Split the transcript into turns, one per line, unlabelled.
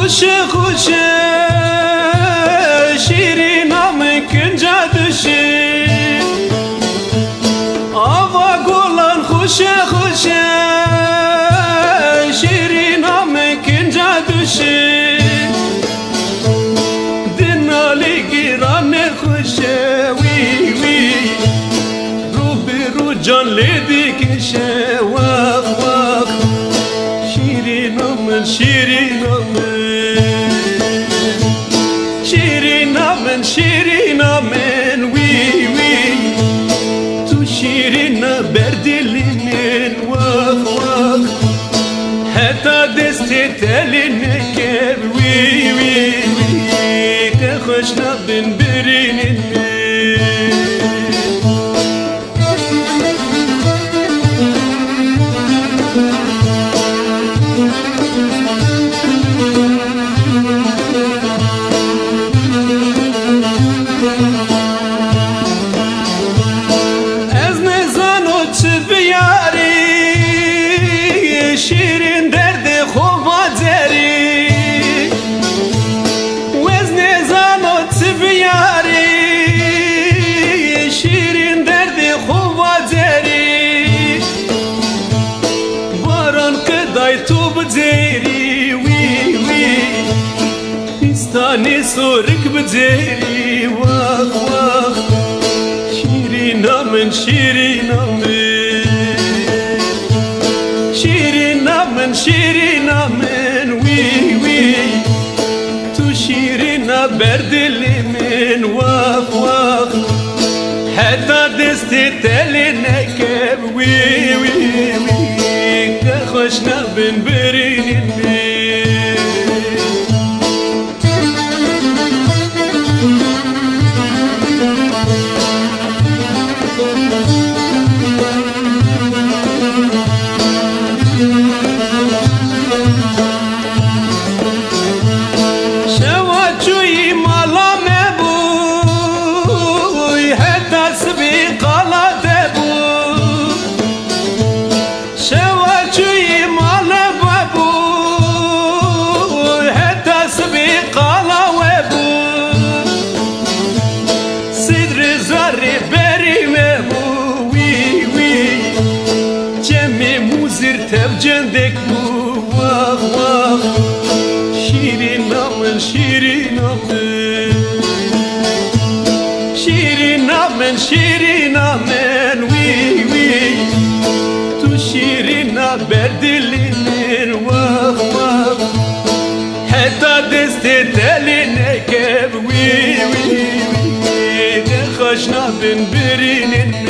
خوشه خوشه شیرینم کنجا دشه آوا گلان خوشه خوشه شیرینم کنجا دشه دنالی گیران خوشه وی وی رو برو جان لیدی کشه وق وق شیرینم شیرینم شیرینم شیرینم وی وی تو شیرین بردلین وق وق حتی دست تلین که وی وی وی که خوش نبین برینین شیرین درد خوب زری وزن زانوت بیاری شیرین درد خوب زری باران کدای تو بزری وی وی پیستانی سرک بزری واق واق شیرینم من شیرینم من شیرینم من وی وی تو شیرین بردلی من واق واق حتی دست تلی نکب وی وی وی که خوش نبین برینین جندك واق واق شيرينا من شيرينا شيرينا من شيرينا من وي وي تو شيرينا بردلي من واق واق حتى دست تلي نكب وي وي وي خوشنا بن برينين